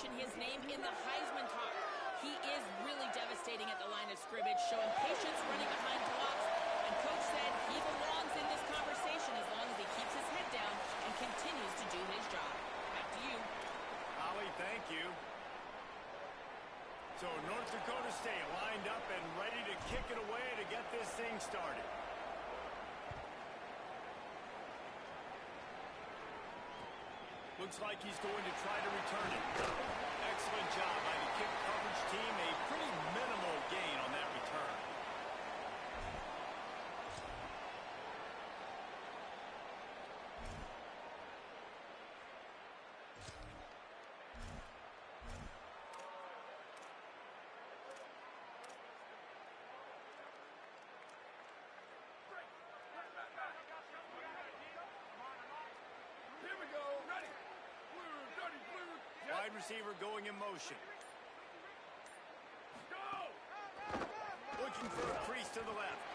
mention his name in the Heisman talk. He is really devastating at the line of scrimmage, showing patience running behind blocks. And Coach said he belongs in this conversation as long as he keeps his head down and continues to do his job. Back to you. Holly, thank you. So North Dakota State lined up and ready to kick it away to get this thing started. Looks like he's going to try to return it. Excellent job by the kick coverage team. A pretty minimal gain on that return. Wide receiver going in motion. Looking for a crease to the left.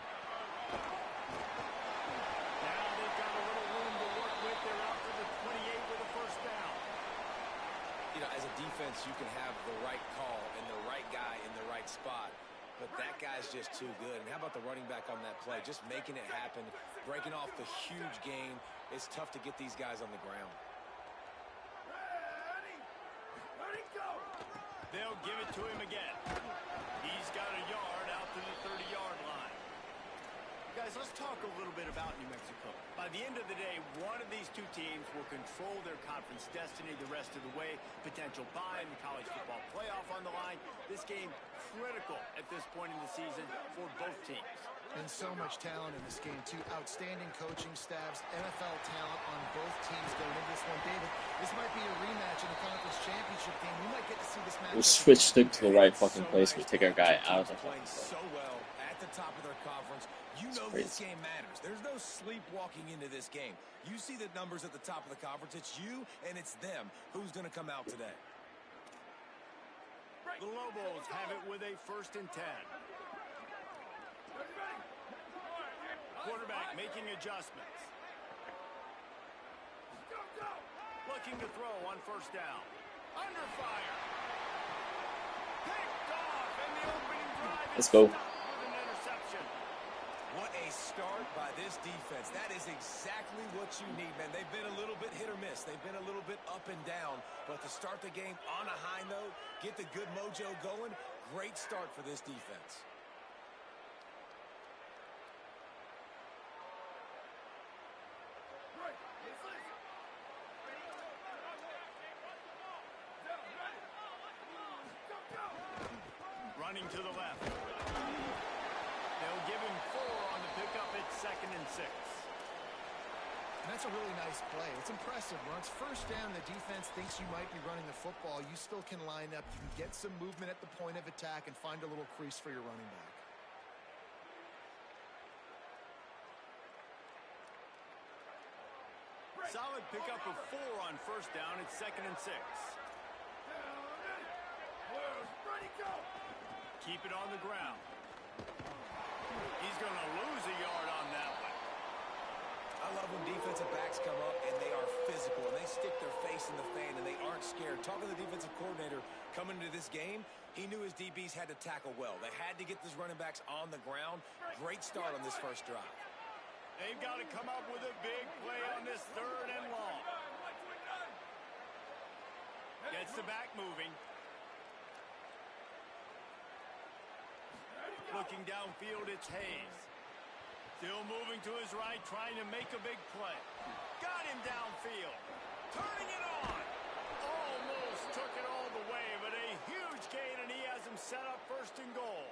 Now they've got a little room to work with. They're out to the 28 with a first down. You know, as a defense, you can have the right call and the right guy in the right spot, but that guy's just too good. And how about the running back on that play? Just making it happen, breaking off the huge gain. It's tough to get these guys on the ground. They'll give it to him again. He's got a yard out to the 30-yard line. Guys, let's talk a little bit about New Mexico. By the end of the day, one of these two teams will control their conference destiny the rest of the way. Potential bye in the college football playoff on the line. This game critical at this point in the season for both teams. And so much talent in this game, too. Outstanding coaching staffs, NFL talent on both teams going into this one. David, this might be a rematch in the conference championship game. We might get to see this match. We'll switch stick to the right fucking place. We take our guy out of the fucking play. So well at the top of their conference. You know this game matters. There's no sleepwalking into this game. You see the numbers at the top of the conference. It's you and it's them. Who's going to come out today? The Lobos have it with a 1st and 10. Quarterback making adjustments. Looking to throw on 1st down. Under fire. Picked off, and the opening drive Let's go. with an interception. What a start by this defense. That is exactly what you need, man. They've been a little bit hit or miss. They've been a little bit up and down. But to start the game on a high note, get the good mojo going, great start for this defense. Running to the left. They'll give him 4 on the pickup at 2nd and 6. And that's a really nice play. It's impressive. When it's 1st down, the defense thinks you might be running the football. You still can line up. You can get some movement at the point of attack and find a little crease for your running back. Solid pickup of 4 on 1st down at 2nd and 6. Keep it on the ground. He's going to lose a yard on that one. I love when defensive backs come up and they are physical and they stick their face in the fan and they aren't scared. Talking to the defensive coordinator coming into this game, he knew his DBs had to tackle well. They had to get these running backs on the ground. Great start on this 1st drive. They've got to come up with a big play on this 3rd and long. Gets the back moving. Looking downfield, it's Hayes. Still moving to his right, trying to make a big play. Got him downfield. Turning it on. Almost took it all the way, but a huge gain, and he has him set up 1st and goal.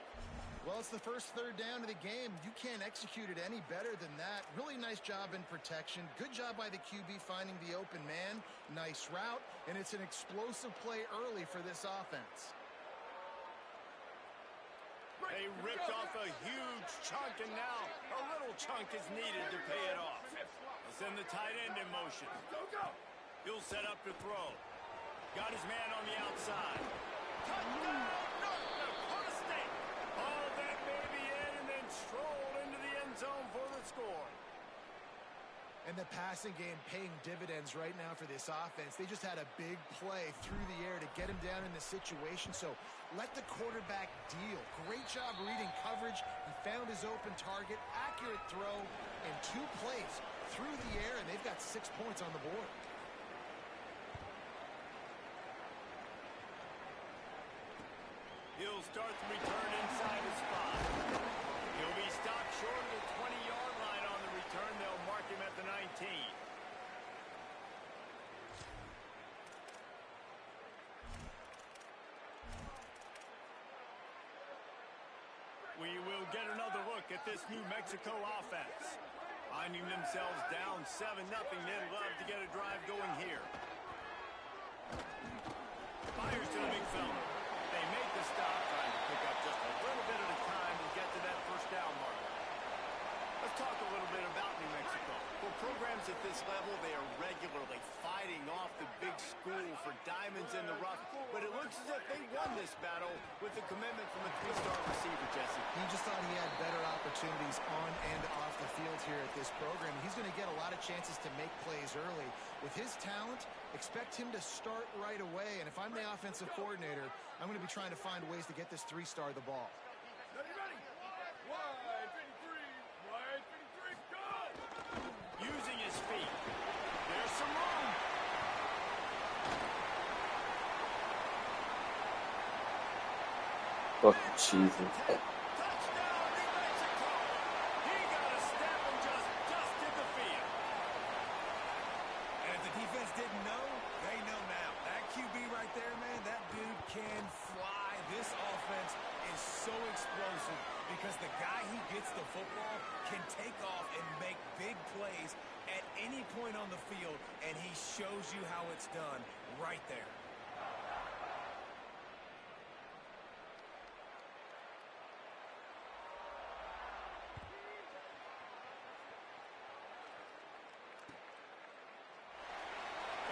Well, it's the first 3rd down of the game. You can't execute it any better than that. Really nice job in protection. Good job by the QB finding the open man. Nice route, and it's an explosive play early for this offense. They ripped off a huge chunk, and now a little chunk is needed to pay it off. They'll send the tight end in motion. He'll set up to throw. Got his man on the outside. Touchdown, North Dakota State. All that baby in and then stroll into the end zone for the score. And the passing game paying dividends right now for this offense. They just had a big play through the air to get him down in the situation. So let the quarterback deal. Great job reading coverage. He found his open target, accurate throw, and 2 plays through the air, and they've got 6 points on the board. He'll start the return inside his spot. He'll be stopped short of the 20-yard line on the return. They'll mark him at the 19. We will get another look at this New Mexico offense. Finding themselves down 7-0. They'd love to get a drive going here. Fires to the big fella. They make the stop, trying to pick up just a little bit at a time to get to that first down mark. Let's talk a little bit about New Mexico. For programs at this level, they are regularly fighting off the big school for diamonds in the rough, but it looks as if they won this battle with the commitment from a 3-star receiver, Jesse. He just thought he had better opportunities on and off the field here at this program. He's going to get a lot of chances to make plays early. With his talent, expect him to start right away, and if I'm the offensive coordinator, I'm going to be trying to find ways to get this 3-star the ball. Using his feet. There's some room. Fucking cheesy. Touchdown, New Mexico. He got a step and just dusted the field. And if the defense didn't know, they know now. That QB right there, man, that dude can fly. This offense is so explosive because the guy who gets the football can take off and make big plays at any point on the field, and he shows you how it's done right there.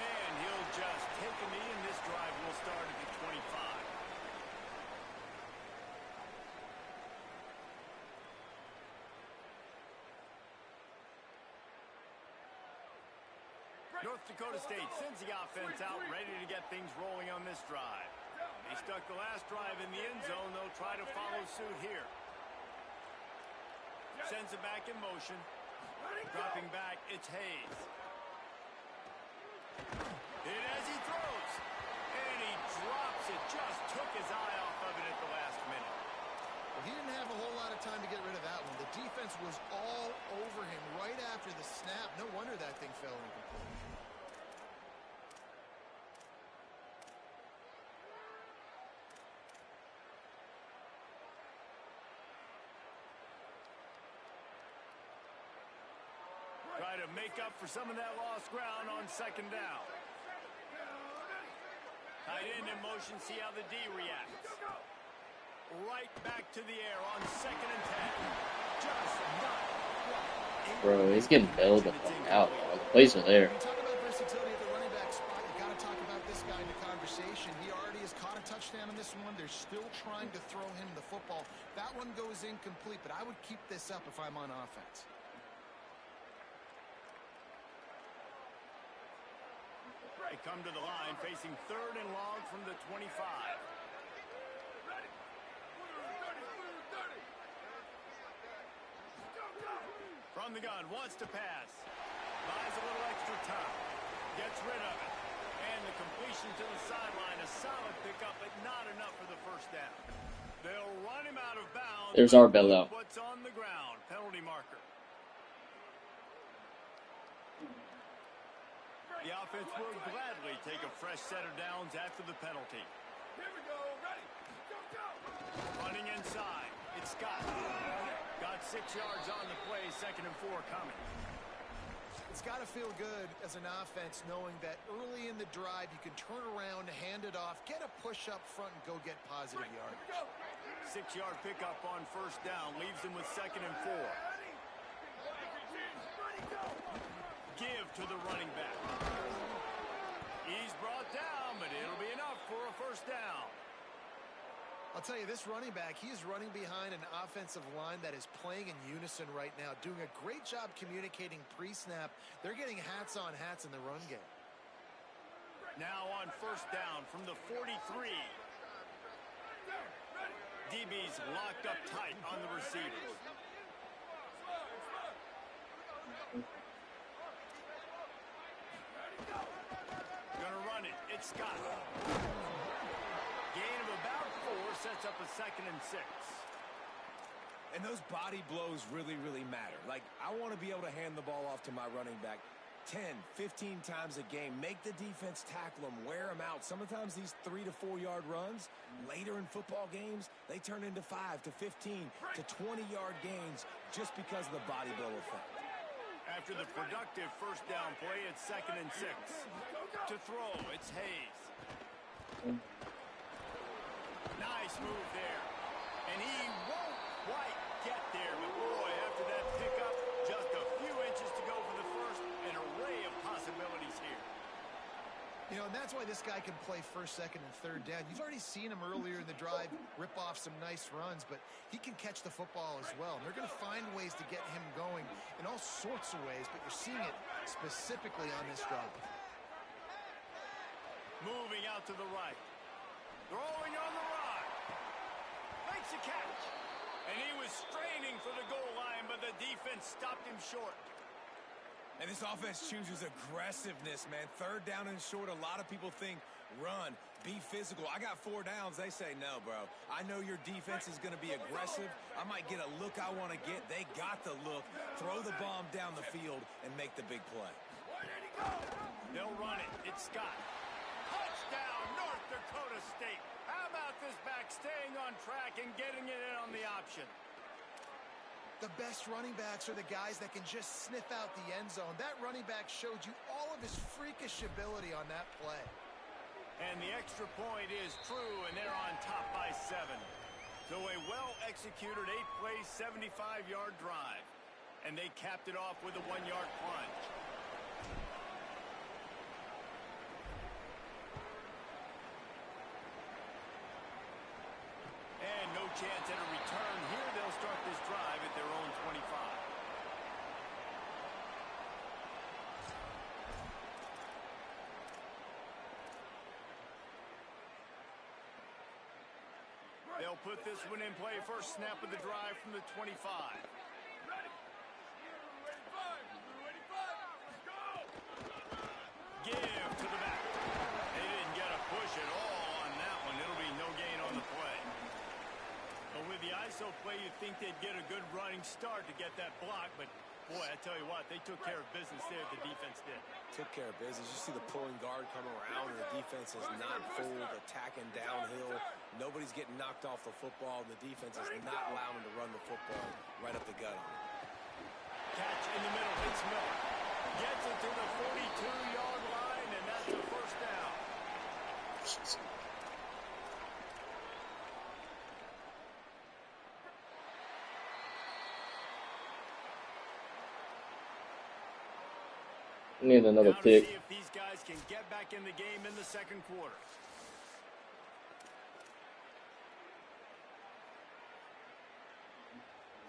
And he'll just take a knee, and this drive will start at the 25. North Dakota State sends the offense out, ready to get things rolling on this drive. They stuck the last drive in the end zone. They'll try to follow suit here. Sends it back in motion. Dropping back, it's Hayes. Hit as he throws. And he drops it. Just took his eye off of it at the last minute. Well, he didn't have a whole lot of time to get rid of that one. The defense was all over him right after the snap. No wonder that thing fell incomplete. Try to make up for some of that lost ground on second down. Tight end in motion, see how the D reacts. Right back to the air on 2nd and 10. Just not. Bro, he's getting bailed the fuck out. Bro. The plays are there. When you talk about versatility at the running back spot, you got to talk about this guy in the conversation. He already has caught a touchdown in this one. They're still trying to throw him the football. That one goes incomplete, but I would keep this up if I'm on offense. They come to the line, facing 3rd and long from the 25. From the gun, wants to pass. Buys a little extra time. Gets rid of it. And the completion to the sideline. A solid pickup, but not enough for the first down. They'll run him out of bounds. There's our bailout. What's on the ground? Penalty marker. The offense will gladly take a fresh set of downs after the penalty. Here we go. Ready. Go, go. Running inside. It's Scott. Got 6 yards on the play. 2nd and 4 coming. It's got to feel good as an offense knowing that early in the drive you can turn around, hand it off, get a push up front, and go get positive yardage. 6-yard pickup on first down. Leaves him with 2nd and 4. Give to the running back. He's brought down, but it'll be enough for a first down. I'll tell you, this running back, he is running behind an offensive line that is playing in unison right now, doing a great job communicating pre-snap. They're getting hats on hats in the run game. Now on first down from the 43. DB's locked up tight on the receivers. Gonna run it. It's Scott. Gain of about 4 sets up a 2nd and 6. And those body blows really, really matter. Like, I want to be able to hand the ball off to my running back 10, 15 times a game. Make the defense tackle them, wear them out. Sometimes these 3 to 4 yard runs, later in football games, they turn into 5 to 15 to 20 yard gains just because of the body blow effect. After the productive first down play, it's 2nd and 6. To throw, it's Hayes. Nice move there. And he won't quite get there. But boy, after that pickup, just a few inches to go for the first. An array of possibilities here. You know, and that's why this guy can play first, second, and third down. You've already seen him earlier in the drive rip off some nice runs, but he can catch the football as well. And they're going to find ways to get him going in all sorts of ways, but you're seeing it specifically on this drive. Moving out to the right. Throwing on the run. Makes a catch. And he was straining for the goal line, but the defense stopped him short. And this offense chooses aggressiveness, man. 3rd down and short, a lot of people think run, be physical. I got 4 downs. They say, no, bro. I know your defense is going to be aggressive. I might get a look I want to get. They got the look. Throw the bomb down the field and make the big play. They'll run it. It's Scott. Touchdown, North Dakota State. How about this back staying on track and getting it in on the option? The best running backs are the guys that can just sniff out the end zone. That running back showed you all of his freakish ability on that play. And the extra point is true, and they're on top by 7. So a well-executed 8-play, 75-yard drive. And they capped it off with a 1-yard plunge. And no chance at a return here. They'll start this drive at their own 25. They'll put this one in play. First snap of the drive from the 25. Give to the back. They didn't get a push at all on that one. It'll be no gain on the play. But with the ISO play, you'd think they'd get a good running start to get that block. But, boy, I tell you what, they took care of business there. The defense did. Took care of business. You see the pulling guard come around, and the defense is not fooled, attacking downhill. Nobody's getting knocked off the football. The defense is not allowing them to run the football right up the gut on it. Catch in the middle. It's Miller. Gets it to the 42-yard line, and that's a first down. Need another Now to pick. see if these guys can get back in the game in the second quarter.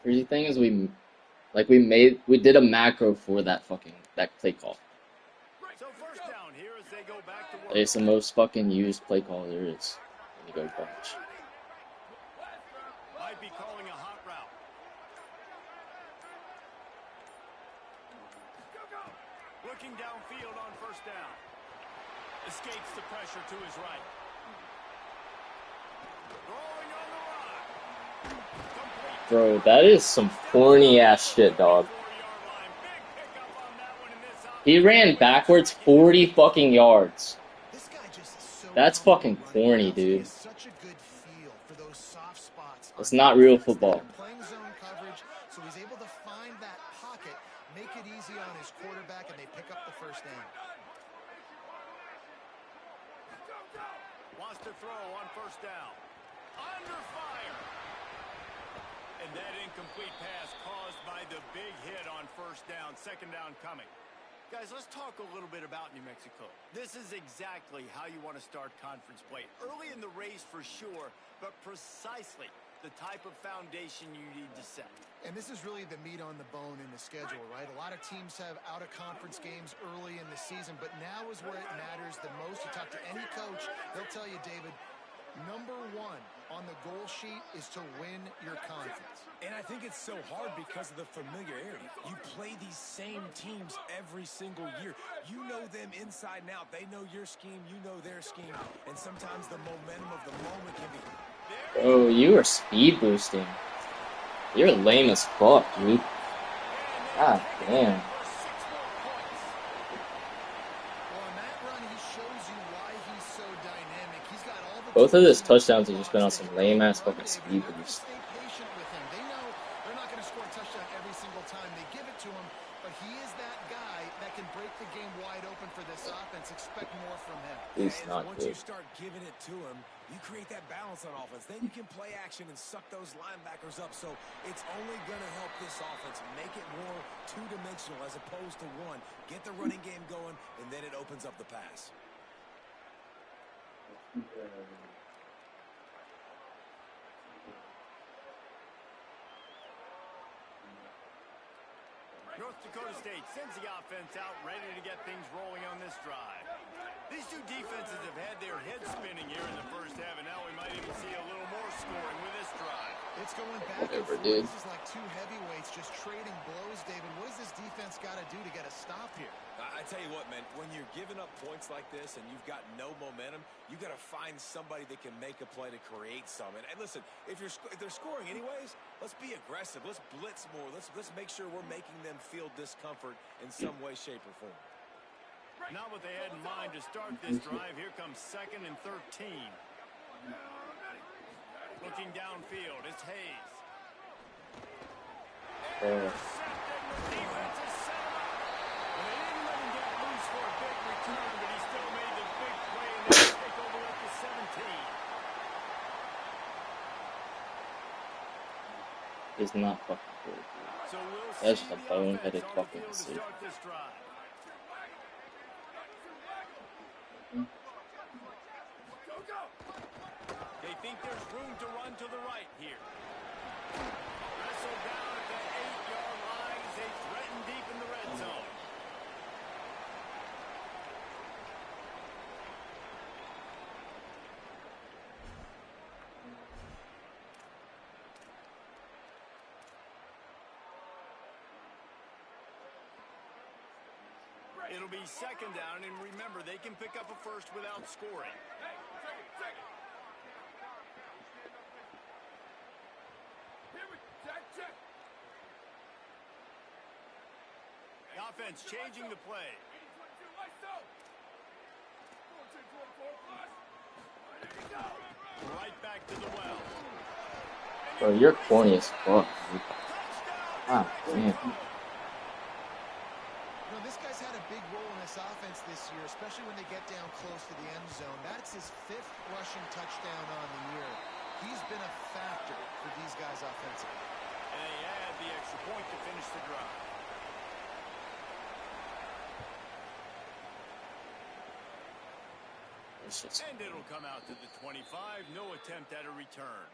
Crazy thing is we did a macro for that play call. So first down here as they go back to work. It's the most fucking used play call there is when you go bunch. Might be calling a hot route. Looking downfield on first down. Escapes the pressure to his right. Throwing on the run. Complete. Bro, that is some corny ass shit, dog. 4-yard line. Big pickup on that one in this He ran backwards 40 fucking yards. This guy just is so That's fucking corny, dude. He has such a good feel for those soft spots. It's not real football. They're playing zone coverage, so he's able to find that pocket, make it easy on his quarterback, and they pick up the first down. Wants to throw on first down. Under fire. And that incomplete pass caused by the big hit on first down. Second down coming. Guys, let's talk a little bit about New Mexico. This is exactly how you want to start conference play. Early in the race for sure, but precisely the type of foundation you need to set. And this is really the meat on the bone in the schedule, right? A lot of teams have out-of-conference games early in the season, but now is where it matters the most. You talk to any coach, they'll tell you, David, number one on the goal sheet is to win your conference. And I think it's so hard because of the familiarity. You play these same teams every single year. You know them inside and out. They know your scheme, you know their scheme. And sometimes the momentum of the moment can be... Oh, you are speed boosting. You're lame as fuck, dude. God damn. Both of his touchdowns have just been on some lame ass fucking speed boost. Stay patient with him. They know they're not going to score a touchdown every single time they give it to him, but he is that guy that can break the game wide open for this offense. Expect more from him. He's not once good. you start giving it to him, you create that balance on offense. Then you can play action and suck those linebackers up. So it's only going to help this offense make it more two-dimensional as opposed to one. Get the running game going, and then it opens up the pass. North Dakota State sends the offense out, ready to get things rolling on this drive. These two defenses have had their heads spinning here in the first half, and now we might even see a little more scoring with this drive. It's going back and forth. This is like two heavyweights just trading blows, David. What does this defense got to do to get a stop here? I tell you what, man, when you're giving up points like this and you've got no momentum, you got to find somebody that can make a play to create some. And listen, if they're scoring anyways, let's be aggressive. Let's blitz more. Let's make sure we're making them feel discomfort in some way, shape, or form. Not what they had in mind to start this drive. Here comes 2nd and 13. Looking downfield, it's Hayes. Intercepted. The defense is set him up. And they didn't let him get loose for a big return, but he still made the big play, and they take over at the 17. He's not fucking good. So we'll That's see a the bone-headed offense on the fucking field to decision. start this drive. They think there's room to run to the right here. Wrestled down at the 8-yard line as they threaten deep in the red zone. It'll be 2nd down, and remember, they can pick up a first without scoring. The offense changing the play. Right back to the well. Bro, you're corny as fuck, dude. Ah, damn. This guy's had a big role in this offense this year, especially when they get down close to the end zone. That's his 5th rushing touchdown on the year. He's been a factor for these guys offensively. And they add the extra point to finish the drive. And it'll come out to the 25. No attempt at a return.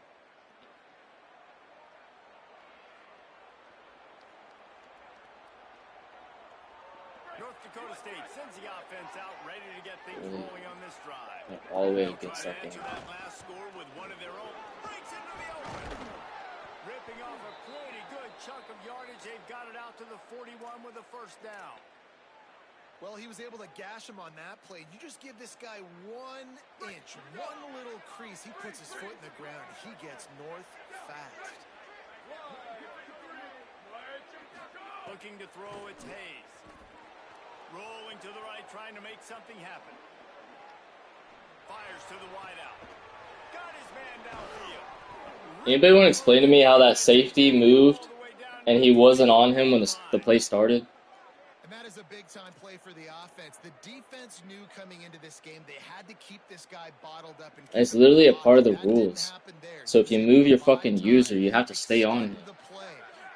North Dakota State sends the offense out, ready to get things rolling on this drive. All the way They'll against try that to answer game. that last score with one of their own. Breaks into the open. Ripping off a pretty good chunk of yardage. They've got it out to the 41 with a first down. Well, he was able to gash him on that play. You just give this guy 1 inch, one little crease. He puts his foot in the ground. He gets north fast. Looking to throw, it's Hayes. Rolling to the right, trying to make something happen. Fires to the wideout. Got his man downfield. Anybody want to explain to me how that safety moved and he wasn't on him when the play started? And that is a big-time play for the offense. The defense knew coming into this game they had to keep this guy bottled up. And It's literally a part of the rules. So if you move your fucking user, you have to stay on him.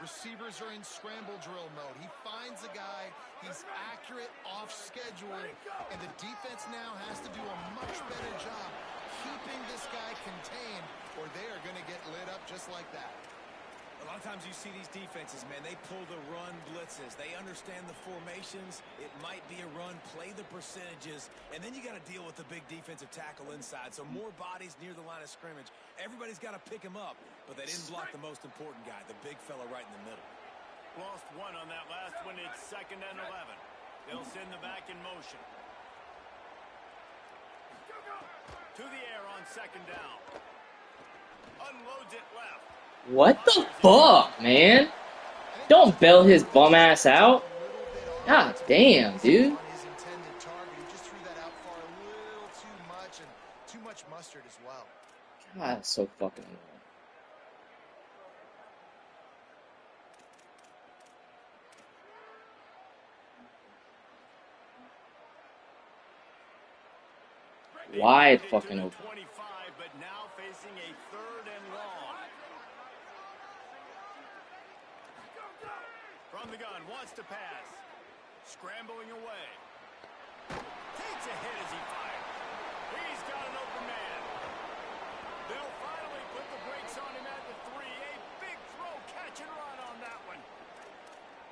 Receivers are in scramble drill mode. He finds a guy. He's accurate, off schedule, and the defense now has to do a much better job keeping this guy contained, or they are going to get lit up just like that. A lot of times you see these defenses, man, they pull the run blitzes. They understand the formations. It might be a run, play the percentages, and then you got to deal with the big defensive tackle inside. So more bodies near the line of scrimmage. Everybody's got to pick him up, but they didn't block the most important guy, the big fella right in the middle. Lost one on that last one. It's 2nd and 11. They'll send the back in motion. To the air on 2nd down. Unloads it left. What the fuck, man? Don't bail his bum ass out. God damn, dude. On his intended target, he just threw that out far a little too much, and too much mustard as well. God, that's so fucking annoying. Wide fucking open. 25, but now facing a 3rd and long. From the gun, wants to pass. Scrambling away. Takes a hit as he fires. He's got an open man. They'll finally put the brakes on him at the 3. A big throw, catch and run on that one.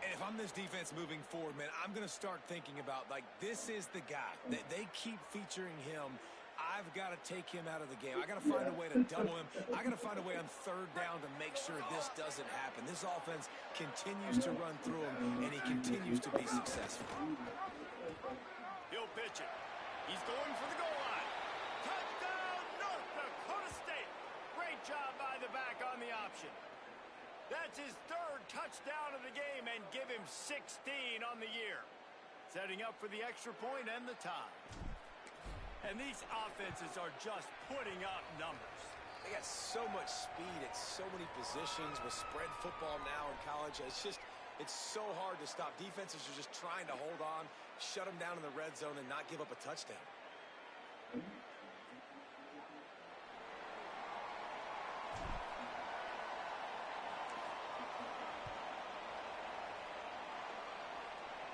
And if I'm this defense moving forward, man, I'm going to start thinking about, like, this is the guy. They keep featuring him. I've got to take him out of the game. I got to find a way to double him. I got to find a way on 3rd down to make sure this doesn't happen. This offense continues to run through him, and he continues to be successful. He'll pitch it. He's going for the goal line. Touchdown, North Dakota State. Great job by the back on the option. That's his 3rd touchdown of the game, and give him 16 on the year. Setting up for the extra point and the tie. And these offenses are just putting up numbers. They got so much speed at so many positions with spread football now in college. It's so hard to stop. Defenses are just trying to hold on, shut them down in the red zone, and not give up a touchdown.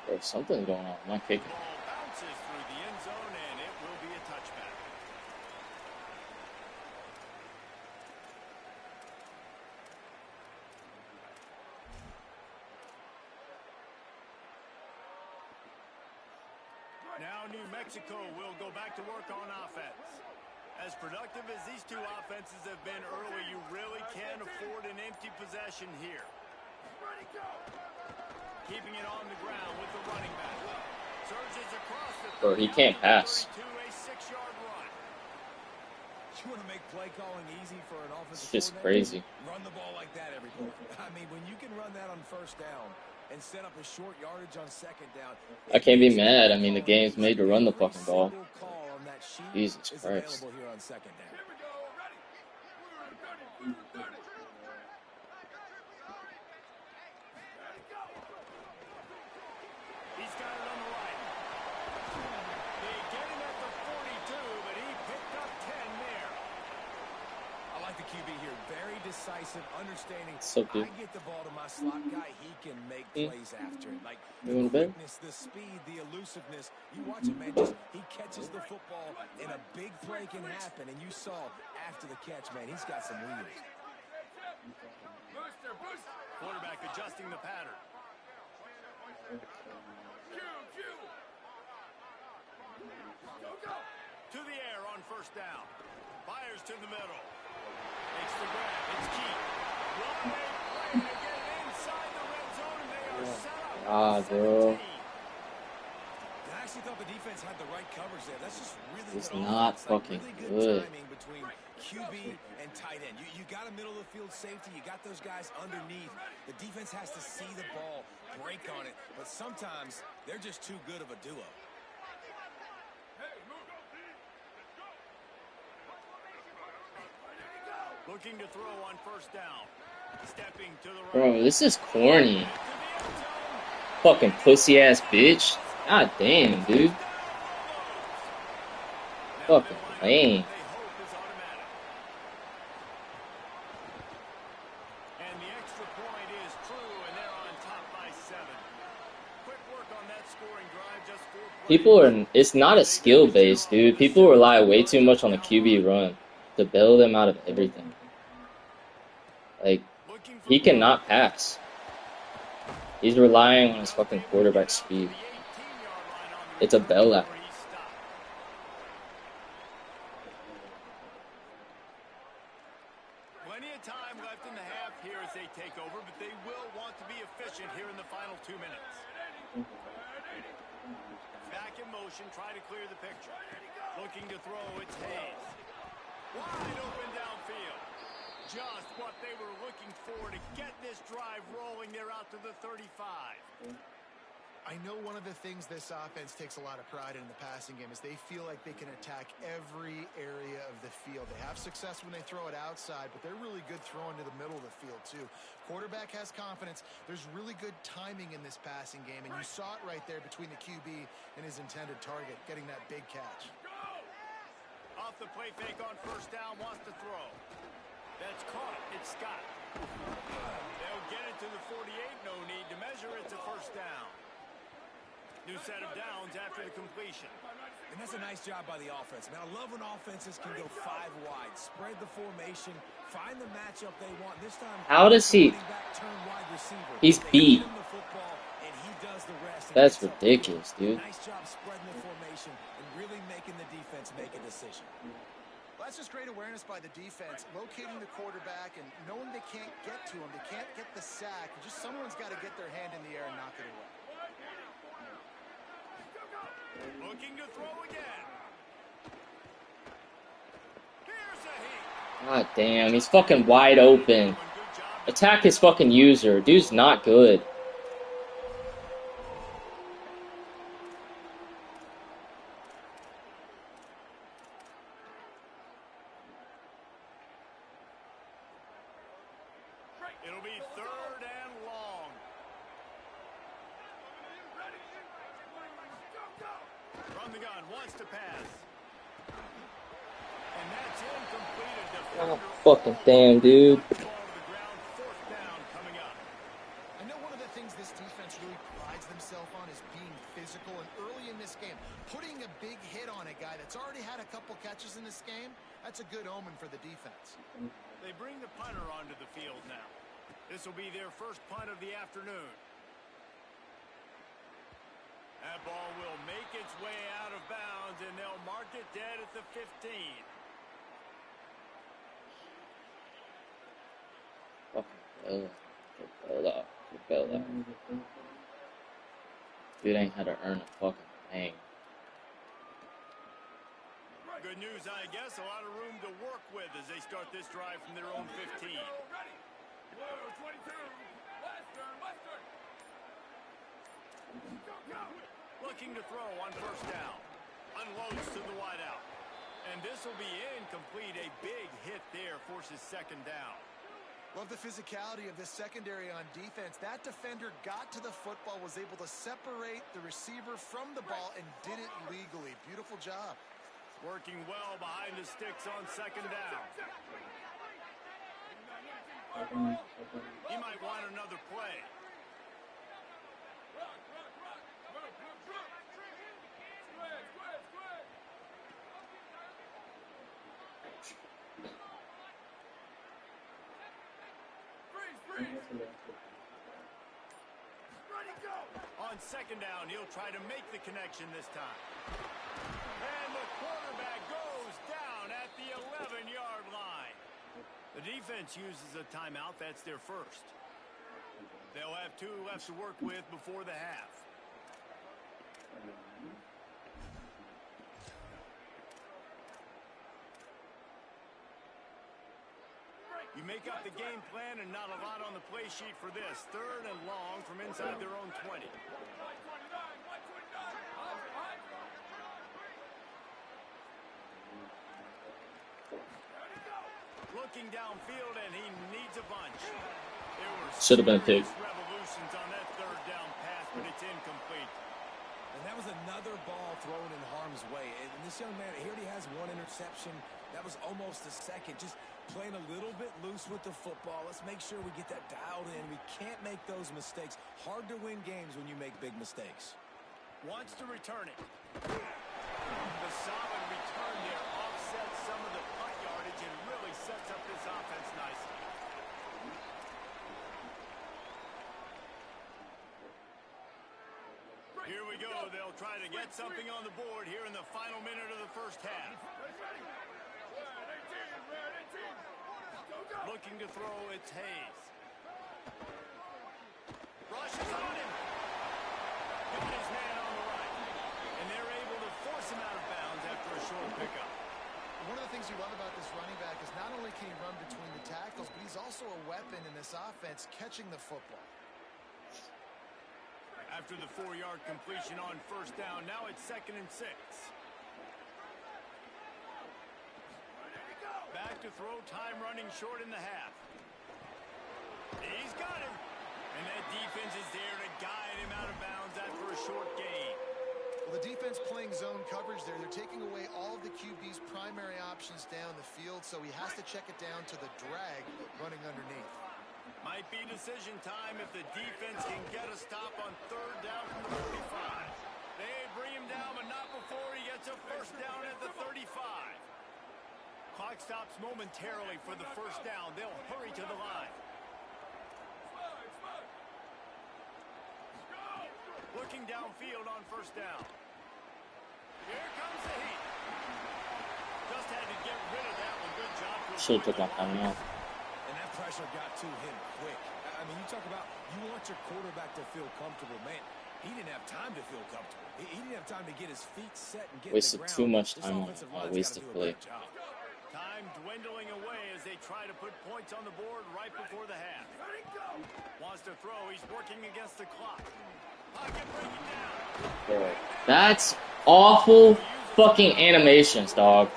There's something going on. I'm not kicking. Ball bounces through the end zone, and it will be a touchback. Now New Mexico will go back to work on offense. As productive as these two offenses have been early, you really can't afford an empty possession here. Keeping it on the ground with the running back. Surges across the Bro, he can't pass. to a 6-yard run. You want to make play calling easy for an offensive It's just coordinator? crazy. Run the ball like that every play. I mean, when you can run that on 1st down and set up a short yardage on 2nd down. I can't be mad. I mean, the game's made to run the fucking ball. Jesus Christ. Available here on 2nd down. He's got it on the right. They get him at the 42, but he picked up 10 there. I like the QB here. Very decisive, understanding. So good. I get the ball to my slot guy. He can make plays after it. Like You the want a bet? quickness, the speed, the elusiveness. You watch it, man. Just he catches the football, and a big play can happen. And you saw after the catch, man, he's got some wheels. Quarterback adjusting the pattern. To the air on 1st down. Fires to the middle. Makes the grab. It's key. Running play to get it inside the red zone, and they are set up. Bro. I actually thought the defense had the right coverage there. That's just really It's good not offense. fucking really good. timing between QB and tight end. You got a middle of the field safety. You got those guys underneath. The defense has to see the ball, break on it, but sometimes they're just too good of a duo. Looking to throw on 1st down. Stepping to the right. Bro, this is corny. Fucking pussy ass bitch. God damn, dude. Fucking lame. And the extra point is true, and they're on top by 7. quick work on that scoring drive, just 4 plays. People are, it's not a skill base, dude. People rely way too much on the QB run to bail them out of everything. Like, he cannot pass. He's relying on his fucking quarterback speed. It's a bailout. Plenty of time left in the half here as they take over, but they will want to be efficient here in the final 2 minutes. Back in motion, try to clear the picture. Looking to throw, it's Hayes. Wide open downfield. Just what they were looking for to get this drive rolling. They're out to the 35. I know one of the things this offense takes a lot of pride in the passing game is they feel like they can attack every area of the field. They have success when they throw it outside, but they're really good throwing to the middle of the field too. Quarterback has confidence. There's really good timing in this passing game, and you saw it right there between the QB and his intended target, getting that big catch. Off the play fake on first down, wants to throw. That's caught. It's Scott. They'll get it to the 48. No need to measure. It's a first down. New set of downs after the completion. And that's a nice job by the offense. Man, I love when offenses can go 5 wide, spread the formation, find the matchup they want. This time, how does he? He's beat. That's ridiculous, dude. Nice job spreading the formation and really making the defense make a decision. Well, that's just great awareness by the defense, locating the quarterback and knowing they can't get to him. They can't get the sack. Just someone's got to get their hand in the air and knock it away. Looking to throw again. Here's a heat. God damn, he's fucking wide open. Attack his fucking user. Dude's not good. It'll be 3rd and long. From the gun, wants to pass. And that's incomplete. Oh, fucking damn, dude. Fourth down coming up. I know one of the things this defense really prides themselves on is being physical, and early in this game, putting a big hit on a guy that's already had a couple catches in this game, that's a good omen for the defense. They bring the punter onto the field now. This will be their first punt of the afternoon. That ball will make its way out of bounds, and they'll mark it dead at the 15. Dude ain't had to earn a fucking thing. Good news, I guess. A lot of room to work with as they start this drive from their own 15. Looking to throw on first down. Unloads to the wideout. And this will be incomplete. A big hit there forces 2nd down. Love the physicality of this secondary on defense. That defender got to the football, was able to separate the receiver from the ball, and did it legally. Beautiful job. Working well behind the sticks on 2nd down. He might want another play. On 2nd down, he'll try to make the connection this time. And the quarterback goes down at the 11-yard line. The defense uses a timeout. That's their first. They'll have 2 left to work with before the half. You make up the game plan and not a lot on the play sheet for this. 3rd and long from inside their own 20. Looking downfield, and he needs a bunch. Should have been a pick. Revolutions on that 3rd down pass, but it's incomplete. And that was another ball thrown in harm's way. And this young man, he already has one interception. That was almost a second. Just playing a little bit loose with the football. Let's make sure we get that dialed in. We can't make those mistakes. Hard to win games when you make big mistakes. Wants to return it. The solid return there offsets some of the punt yardage and really sets up this offense nicely. Here we go. They'll try to get something on the board here in the final minute of the first half. Looking to throw, it's Hayes. Rushes on him. Got his man on the right. And they're able to force him out of bounds after a short pickup. One of the things you love about this running back is not only can he run between the tackles, but he's also a weapon in this offense catching the football. After the 4-yard completion on first down, now it's 2nd and 6. Back to throw, time running short in the half. He's got him. And that defense is there to guide him out of bounds after a short gain. Well, the defense playing zone coverage there. They're taking away all of the QB's primary options down the field, so he has to check it down to the drag running underneath. Might be decision time if the defense can get a stop on 3rd down from the 45. They bring him down, but not before he gets a first down at the 35. Clock stops momentarily for the first down. They'll hurry to the line. Looking downfield on first down. Here comes the heat. Just had to get rid of that one. Good job. Should have took my time off. And that pressure got to him quick. I mean, you talk about you want your quarterback to feel comfortable. Man, he didn't have time to feel comfortable. He didn't have time to get his feet set and get Wasted in the ground. too much This time on offensive a line's wasted gotta do a play. better job. Time dwindling away as they try to put points on the board right before the half. Wants to throw. He's working against the clock. Pocket breaking down. That's awful fucking animations, dog.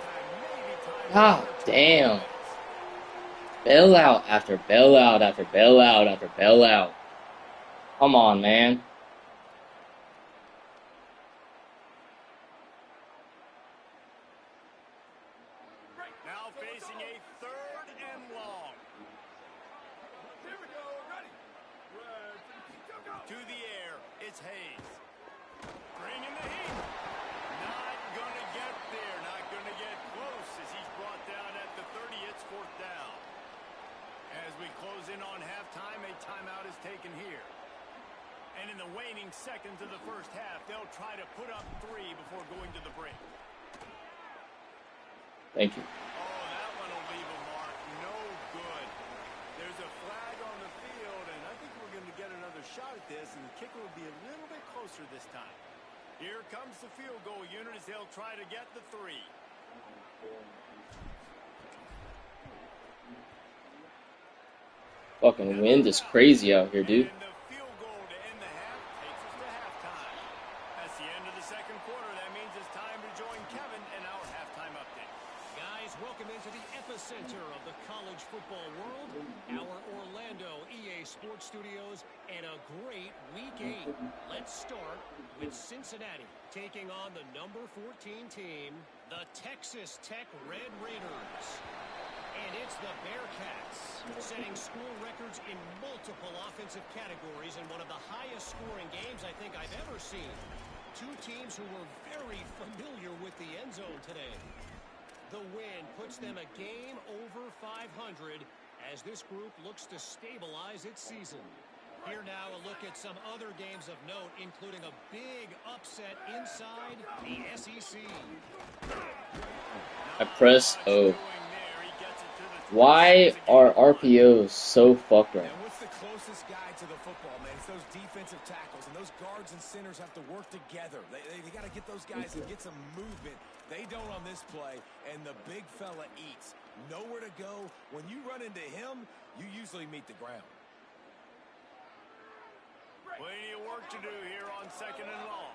God damn. Bailout after bailout after bailout after bailout. Come on, man. Now facing a 3rd and long. Here we go, ready. To the air, it's Hayes. Bringing the heat. Not gonna get there, not gonna get close as he's brought down at the 30. It's 4th down. As we close in on halftime, a timeout is taken here. And in the waning seconds of the first half, they'll try to put up 3 before going to the break. Thank you. Oh, that one will leave a mark. No good. There's a flag on the field, and I think we're going to get another shot at this, and the kicker will be a little bit closer this time. Here comes the field goal unit as they'll try to get the 3. Fucking wind is crazy out here, dude. And the field goal to end the half takes us to halftime. That's the end of the second quarter. That means it's time to join Kevin in our halftime update. Guys, welcome into the epicenter of the college football world, our Orlando EA Sports Studios, and a great Week 8. Let's start with Cincinnati taking on the number 14 team, the Texas Tech Red Raiders. And it's the Bearcats, setting school records in multiple offensive categories in one of the highest scoring games I think I've ever seen. Two teams who were very familiar with the end zone today. The win puts them a game over 500 as this group looks to stabilize its season. Here now a look at some other games of note, including a big upset inside the SEC. I press O. Why are RPOs so fucked right? And what's the closest guy to the football, man? It's those defensive tackles, and those guards and centers have to work together. They got to get those guys and get some movement. They don't on this play, and the big fella eats. Nowhere to go. When you run into him, you usually meet the ground. Plenty of work to do here on 2nd and long.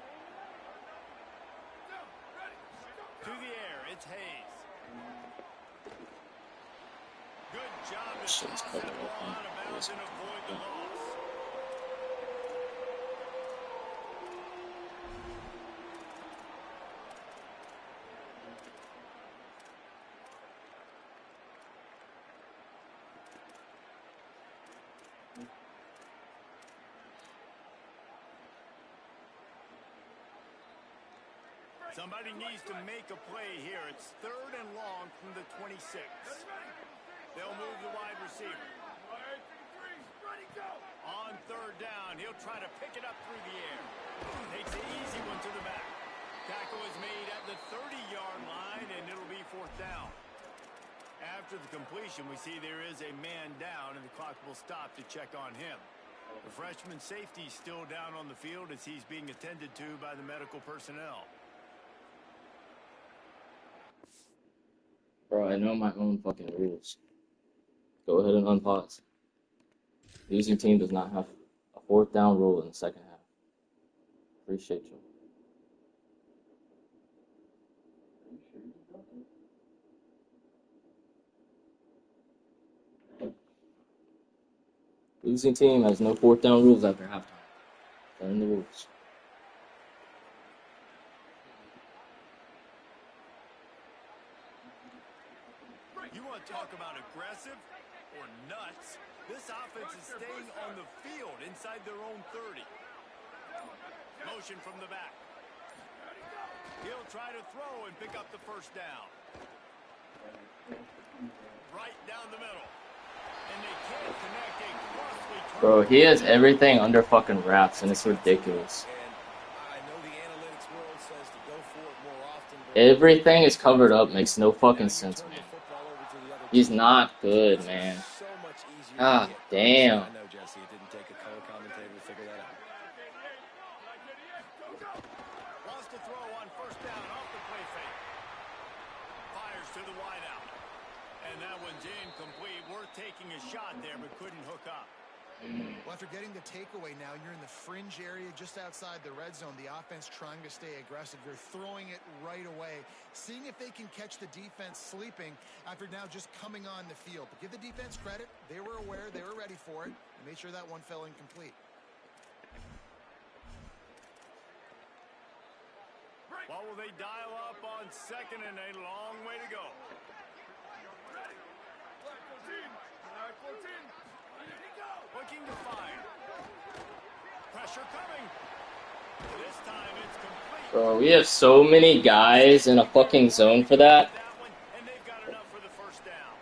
To the air, it's Hayes. Good job to toss that ball out of bounds and avoid the loss. Somebody needs to make a play here. It's 3rd and long from the 26. They'll move the wide receiver. On 3rd down, he'll try to pick it up through the air. Takes an easy one to the back. Tackle is made at the 30-yard line, and it'll be 4th down. After the completion, we see there is a man down, and the clock will stop to check on him. The freshman safety is still down on the field as he's being attended to by the medical personnel. Bro, I know my own fucking rules. Go ahead and unpause. Losing team does not have a 4th down rule in the second half. Appreciate you. Losing team has no 4th down rules after halftime. They're in the rules. You want to talk about aggressive or nuts? This offense is staying on the field inside their own 30. Motion from the back. He'll try to throw and pick up the 1st down. Right down the middle. And they can't connect a costly turnover. Bro, he has everything under fucking wraps, and it's ridiculous. Everything is covered up. Makes no fucking sense, man. He's not good, man. Ah, damn. I know, Jesse. It didn't take a color commentator to figure that out. Wants to throw on 1st down off the play fake. Fires to the wideout. And that one's incomplete. Worth taking a shot there, but couldn't hook up. Well, after getting the takeaway now, you're in the fringe area just outside the red zone. The offense trying to stay aggressive. You're throwing it right away, seeing if they can catch the defense sleeping after now just coming on the field. But give the defense credit. They were aware. They were ready for it. And made sure that one fell incomplete. What will they dial up on 2nd and a long way to go? Looking to fire. Pressure coming. This time it's complete. Bro, we have so many guys in a fucking zone for that. And they've got enough for the 1st down.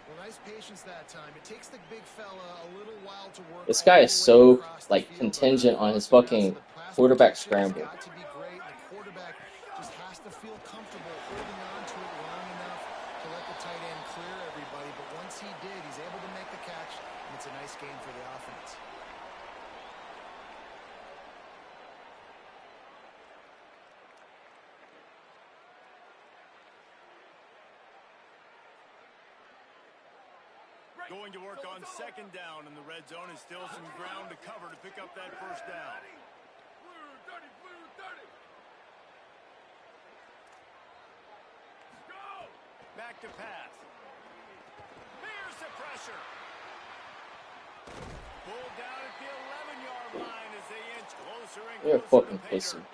Well, nice patience that time. It takes the big fella a little while to work. This guy is so, like, contingent on his fucking quarterback scramble. Got to be great. The quarterback just has to feel comfortable holding on to it long enough to let the tight end clear everybody. But once he did, he's able to make the catch, and it's a nice game for the offense. Going to work on 2nd down in the red zone, and still some ground to cover to pick up that 1st down. Back to pass. Here's the pressure. Pulled down at the 11-yard line as they inch closer and You're a closer fucking to pay pussy. dirt.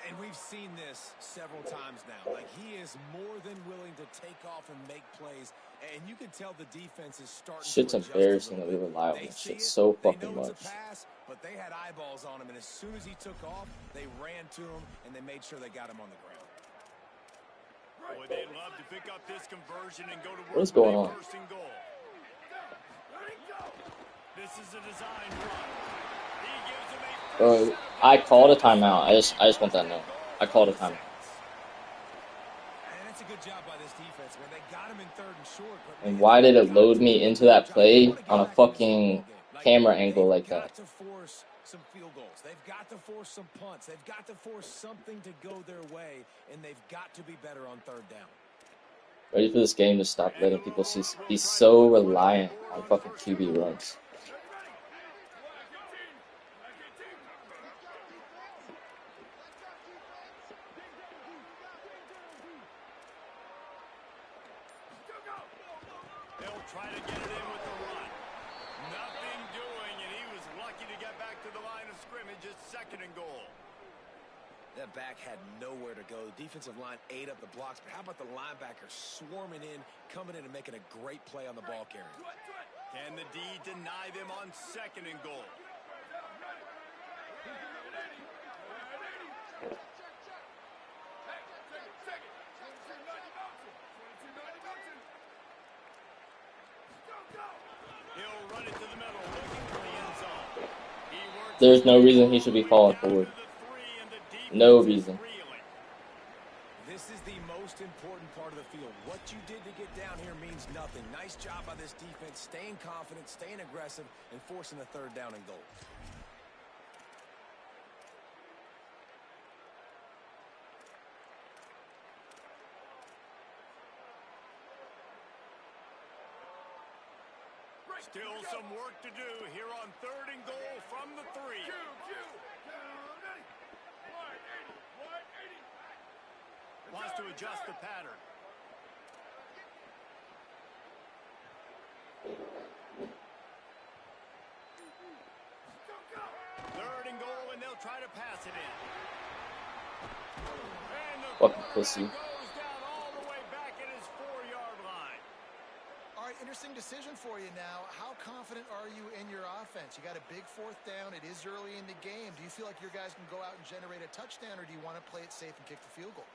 And we've seen this several times now. Like, he is more than willing to take off and make plays. And you can tell the defense is starting Shit's to adjust embarrassing a that little we bit. rely on They this see shit it, so they fucking know much. it's a pass, but they had eyeballs on him. And as soon as he took off, they ran to him, and they made sure they got him on the ground. Boy, they'd love to pick up this conversion and go to work What is going on? with a 1st and goal. This is a design run. He gives him a Bro, I called a timeout. I just want that known. I called a timeout. And that's a good job by this defense, man. They got him in 3rd and short. But And why did it load me into that play on a fucking camera angle like that? They've got to force some field goals. They've got to force some punts. They've got to force something to go their way, and they've got to be better on 3rd down. Ready for this game to stop letting people be so reliant on fucking QB runs. They'll try to get it in with the run. Nothing doing, and he was lucky to get back to the line of scrimmage at 2nd and goal. That back had nowhere to go. The defensive line ate up the blocks, but how about the linebacker swarming in, coming in and making a great play on the ball carrier? Can the D deny them on 2nd and goal? There's no reason he should be falling forward. No reason. This is the most important part of the field. What you did to get down here means nothing. Nice job by this defense, staying confident, staying aggressive, and forcing the third down and goal. Still some work to do here on 3rd and goal from the 3. Wants to adjust the pattern. Third and goal, and they'll try to pass it in. And the Fucking pussy. goes down all the way back at his 4-yard line. All right, interesting decision for you now. How confident are you in your offense? You got a big 4th down. It is early in the game. Do you feel like your guys can go out and generate a touchdown, or do you want to play it safe and kick the field goal?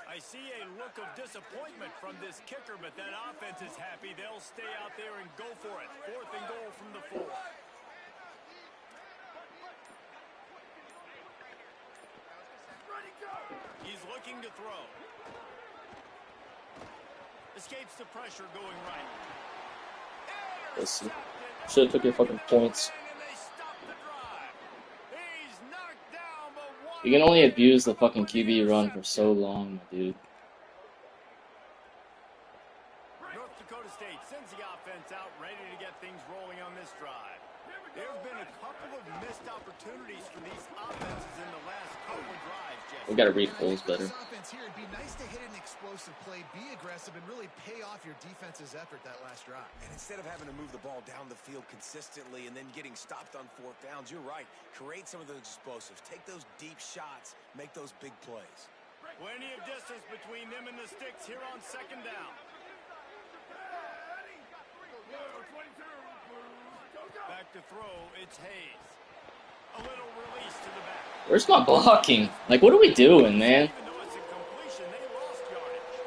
I see a look of disappointment from this kicker, but that offense is happy. They'll stay out there and go for it. 4th and goal from the 4. He's looking to throw. Escapes the pressure going right. Pussy. Should've took your fucking points. You can only abuse the fucking QB run for so long, my dude. North Dakota State sends the offense out, ready to get things rolling on this drive. There have been a couple of missed opportunities for these offenses in the last couple of drives, Jesse. We gotta read polls better. This offense here, it'd be nice to hit an explosive play, be aggressive, and really pay off your defense's effort that last drive. And instead of having to move the ball down the field consistently and then getting stopped on 4th downs, you're right. Create some of those explosives. Take those deep shots. Make those big plays. Plenty of distance between them and the sticks here on 2nd down. Back to throw, it's Hayes. A little release to the back. Where's my blocking? Like, what are we doing, man? Even though it's a completion, they lost yardage.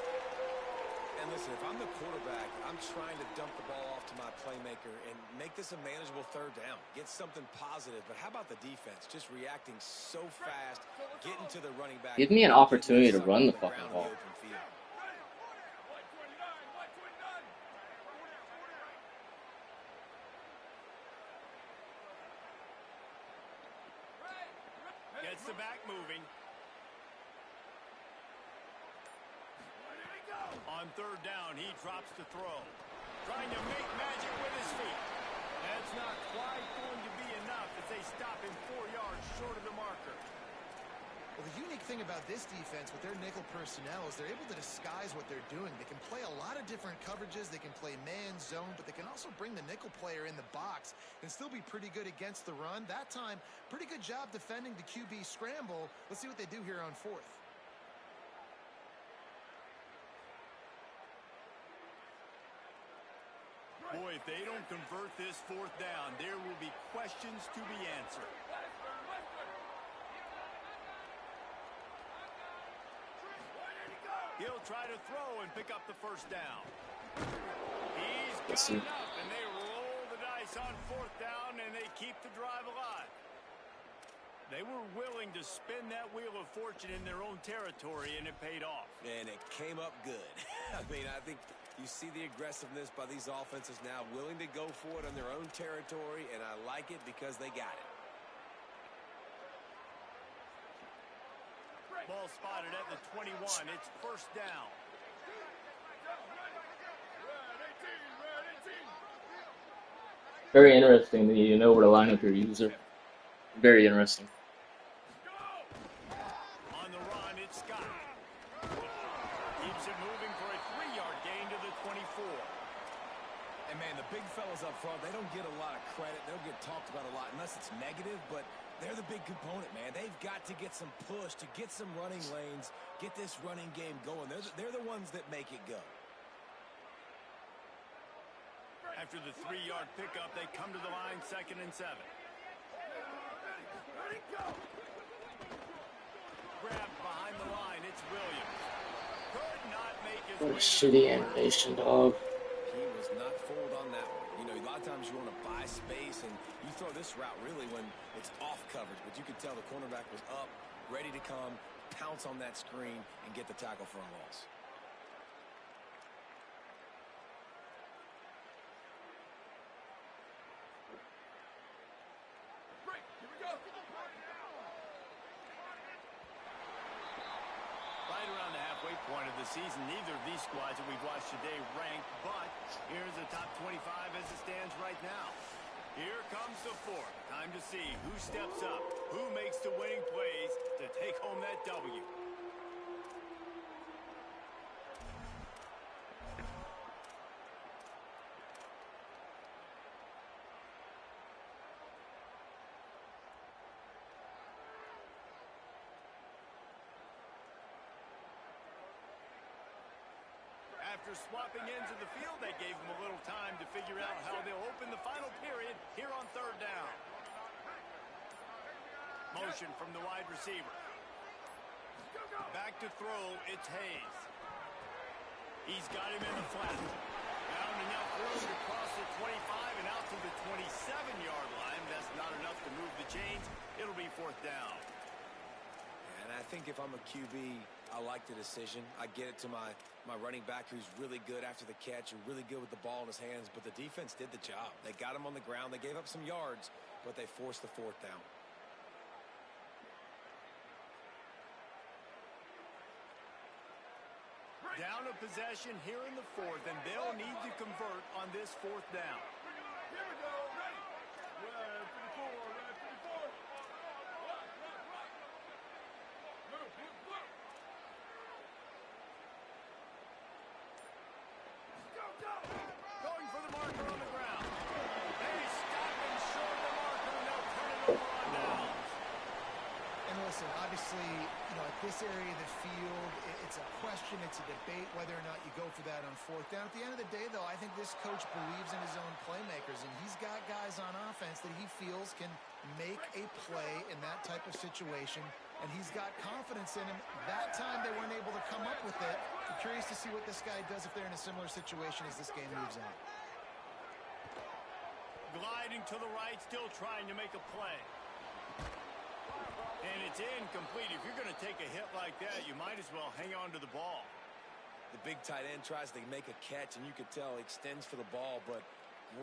And listen, if I'm the quarterback, I'm trying to dump the ball off to my playmaker and make this a manageable 3rd down. Get something positive. But how about the defense? Just reacting so fast, getting to the running back. Give me an opportunity to run the fucking ball. Gets the back moving. On 3rd down, he drops the throw. Trying to make magic with his feet. That's not quite going to be enough as they stop him 4 yards short of the marker. Well, the unique thing about this defense with their nickel personnel is they're able to disguise what they're doing. They can play a lot of different coverages. They can play man, zone, but they can also bring the nickel player in the box and still be pretty good against the run. That time, pretty good job defending the QB scramble. Let's see what they do here on 4th. Boy, if they don't convert this 4th down, there will be questions to be answered. He'll try to throw and pick up the 1st down. He's got enough, and they roll the dice on 4th down, and they keep the drive alive. They were willing to spin that wheel of fortune in their own territory, and it paid off. And it came up good. I mean, I think you see the aggressiveness by these offenses now, willing to go for it on their own territory, and I like it because they got it. Ball spotted at the 21. It's 1st down. Very interesting that you know where to line up your user. Very interesting. On the run, it's Scott. Keeps it moving for a 3-yard gain to the 24. And, man, the big fellas up front, they don't get a lot of credit. They don't get talked about a lot unless it's negative, but they're the big component, man. They've got to get some push, to get some running lanes, get this running game going. They're the ones that make it go. After the 3-yard pickup, they come to the line 2nd and 7. Grabbed behind the line, it's Williams. Could not make his What a way shitty animation, dog. He was not fooled on that one. You know, a lot of times tell the cornerback was up, ready to come, pounce on that screen, and get the tackle for a loss. Point of the season, neither of these squads that we've watched today ranked, but here's the top 25 as it stands right now. Here comes the fourth. Time to see who steps up, who makes the winning plays to take home that W. After swapping ends of the field, they gave them a little time to figure out how they'll open the final period here on third down. Motion from the wide receiver. Back to throw, it's Hayes. He's got him in the flat. Down and now throws across the 25 and out to the 27-yard line. That's not enough to move the chains. It'll be fourth down. And I think if I'm a QB, I like the decision. I get it to my running back who's really good after the catch and really good with the ball in his hands, but the defense did the job. They got him on the ground. They gave up some yards, but they forced the fourth down. Down a possession here in the fourth, and they'll need to convert on this fourth down. Here we go. Ready. Right to the four. Right to the four. Right. Move. Go. Going for the marker on the ground. They stop him short of the marker, and they'll turn it over on downs. And listen, obviously, at this area of the field, it's a question, it's a debate whether or not you go for that on fourth down. At the end of the day, though, I think this coach believes in his own playmakers, and he's got guys on offense that he feels can make a play in that type of situation, and he's got confidence in him. That time they weren't able to come up with it. I'm curious to see what this guy does if they're in a similar situation as this game moves on. Gliding to the right, still trying to make a play. And it's incomplete. If you're going to take a hit like that, you might as well hang on to the ball. The big tight end tries to make a catch, and you could tell he extends for the ball, but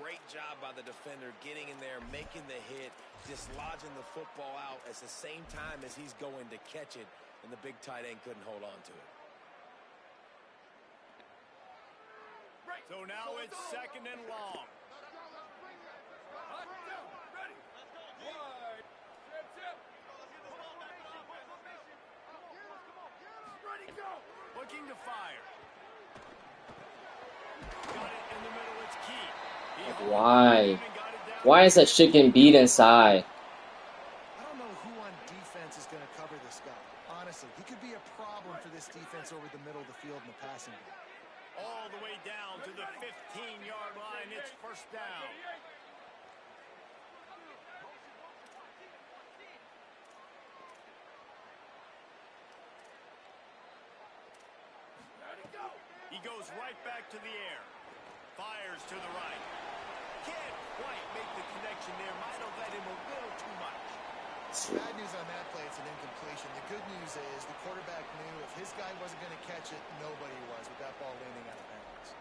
great job by the defender getting in there, making the hit, dislodging the football out at the same time as he's going to catch it, and the big tight end couldn't hold on to it. So now it's second and long. Looking to fire. Got it in the middle, it's key. Why? Why is that shit getting beat inside? I don't know who on defense is going to cover this guy. Honestly, he could be a problem for this defense over the middle of the field in the passing game. All the way down to the 15-yard line. It's first down. He goes right back to the air. Fires to the right. Can't quite make the connection there. Might have let him a little too much. Bad news on that play, it's an incompletion. The good news is the quarterback knew if his guy wasn't going to catch it, nobody was with that ball landing out of bounds.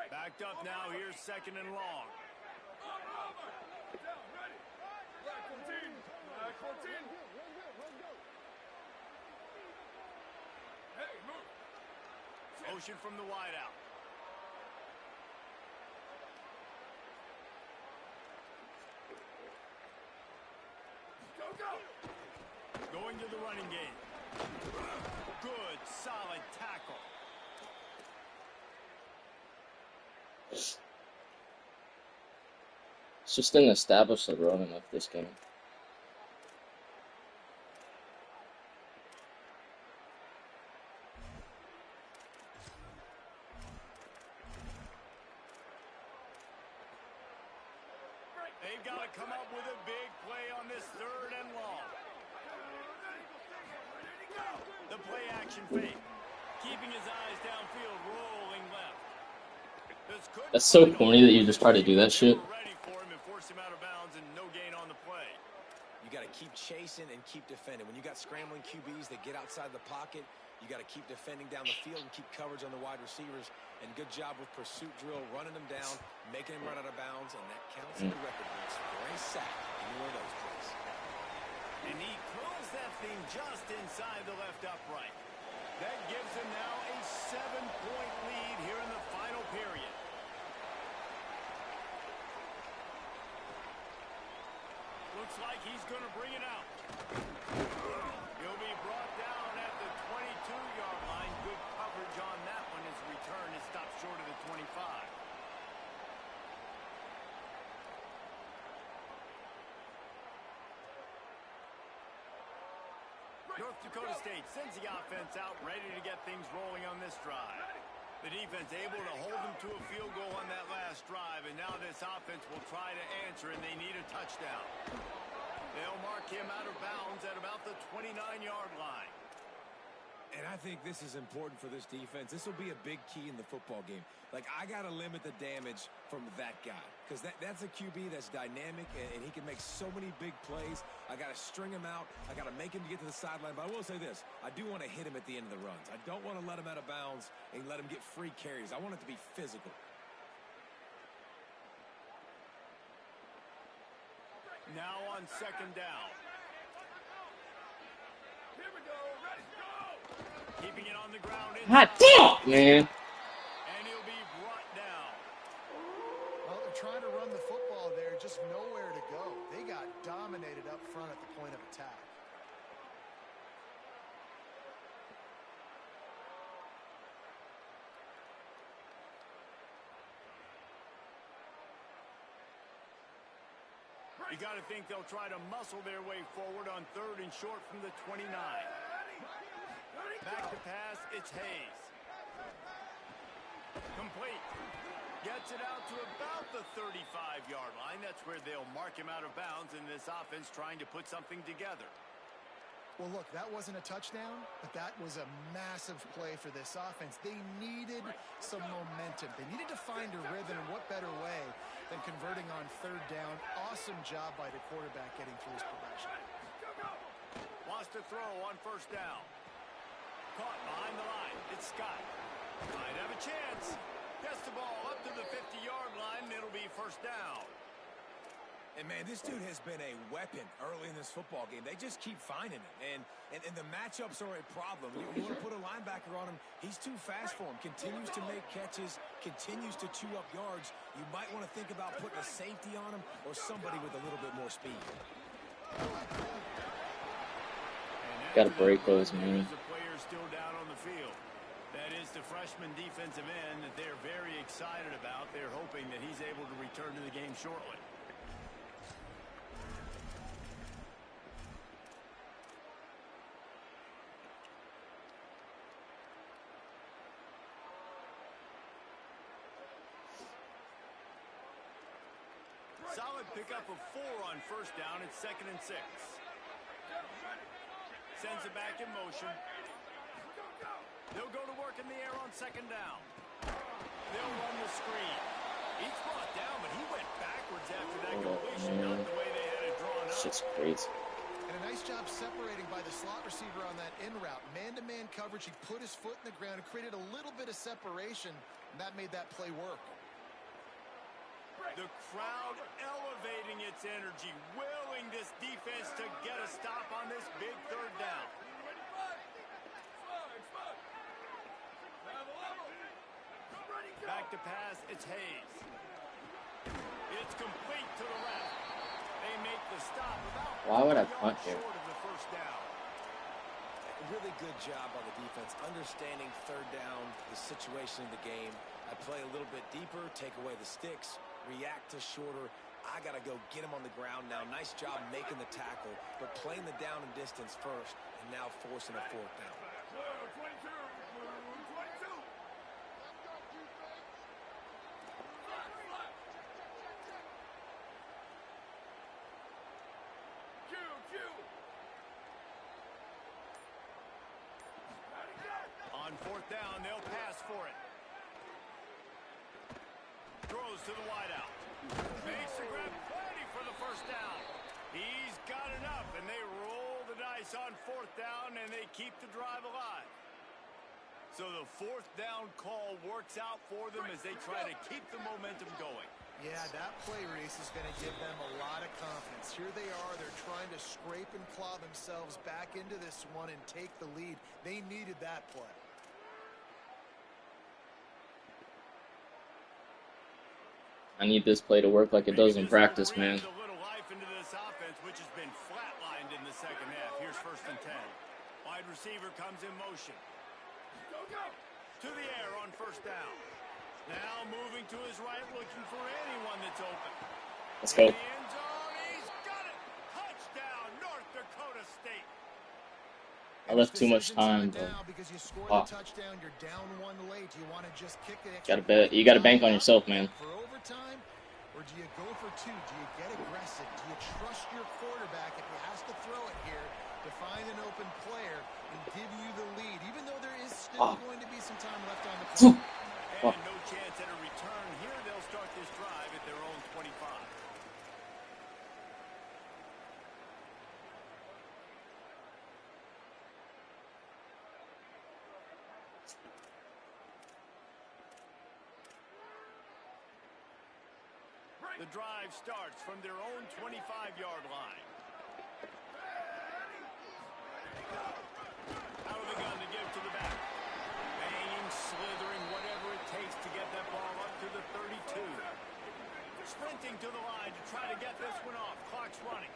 Backed up now. Here's second and long. Motion from the wideout. Going to the running game. Good, solid tackle. It's just didn't establish the run enough this game. They've got to come up with a big play on this third and long. The play action fake. Keeping his eyes downfield, rolling left. That's so corny that you just try to do that shit. Ready for him and force him out of bounds and no gain on the play. You got to keep chasing and keep defending. When you got scrambling QBs that get outside the pocket, you got to keep defending down the field and keep coverage on the wide receivers. And good job with pursuit drill, running them down, making them run out of bounds, and that counts in the record books for a sack in one of those plays. And he curls that thing just inside the left upright. That gives him now a 7-point lead here in the final period. Looks like he's going to bring it out. He'll be brought down at the 22-yard line. Good coverage on that one. His return is stopped short of the 25. North Dakota State sends the offense out, ready to get things rolling on this drive. The defense able to hold them to a field goal on that last drive, and now this offense will try to answer, and they need a touchdown. They'll mark him out of bounds at about the 29-yard line. And I think this is important for this defense. This will be a big key in the football game. Like, I got to limit the damage from that guy because that's a QB that's dynamic, and he can make so many big plays. I got to string him out. I got to make him get to the sideline. But I will say this. I do want to hit him at the end of the runs. I don't want to let him out of bounds and let him get free carries. I want it to be physical. Now on second down. Here we go. Ready, go. Keeping it on the ground. God damn, man. And he'll be brought down. Well, they're trying to run the football there, just nowhere to go. They got dominated up front at the point of attack. You got to think they'll try to muscle their way forward on third and short from the 29. Back to pass, it's Hayes. Complete. Gets it out to about the 35-yard line. That's where they'll mark him out of bounds in this offense trying to put something together. Well, look, that wasn't a touchdown, but that was a massive play for this offense. They needed some momentum. They needed to find a rhythm, and what better way than converting on third down. Awesome job by the quarterback getting through his progression. Wants to throw on first down. Caught behind the line. It's Scott. Might have a chance. Gets the ball up to the 50-yard line, and it'll be first down. And, man, this dude has been a weapon early in this football game. They just keep finding him. And the matchups are a problem. You want to put a linebacker on him, he's too fast for him. Continues to make catches, continues to chew up yards. You might want to think about putting a safety on him or somebody with a little bit more speed. Got to break those, man. The player still down on the field. That is the freshman defensive end that they're very excited about. They're hoping that he's able to return to the game shortly. Solid pickup of 4 on first down. It's 2nd and 6. Sends it back in motion. They'll go to work in the air on second down. They'll run the screen. He's brought down, but he went backwards after that completion. Not the way they had it drawn up. Shit's crazy. And a nice job separating by the slot receiver on that in route. Man-to-man coverage. He put his foot in the ground and created a little bit of separation, and that made that play work. The crowd elevating its energy, willing this defense to get a stop on this big third down. Back to pass, it's Hayes. It's complete to the left. They make the stop about Why would I punt here? short of the first down. A really good job by the defense, understanding third down, the situation of the game. I play a little bit deeper, take away the sticks, react to shorter. I got to go get him on the ground now. Nice job making the tackle, but playing the down and distance first, and now forcing a fourth down. 22. On fourth down, they'll pass for it. throws to the wideout. Makes the grab, plenty for the first down. He's got enough, and they roll the dice on fourth down, and they keep the drive alive. So the fourth down call works out for them as they try to keep the momentum going. Yeah, that play race is going to give them a lot of confidence. Here they are. They're trying to scrape and claw themselves back into this one and take the lead. They needed that play. I need this play to work like it does in practice, man. A little life into this offense, which has been flatlined in the second half. Here's 1st and 10. Wide receiver comes in motion. To the air on 1st down. Now moving to his right, looking for anyone that's open. Let's go. In the end zone, he's got it. Touchdown, North Dakota State. I left too much time, bro. Because you scored Oh. the touchdown, you're down one late. Do you want to just kick the Gotta bet. You gotta bank on yourself, man. For overtime, or do you go for two? Do you get aggressive? Do you trust your quarterback if he has to throw it here to find an open player and give you the lead, even though there is still going to be some time left on the clock? And no chance at a return here. They'll start this drive at their own 25. The drive starts from their own 25-yard line. Out of the gun to give to the back. Banging, slithering, whatever it takes to get that ball up to the 32. Sprinting to the line to try to get this one off. Clock's running.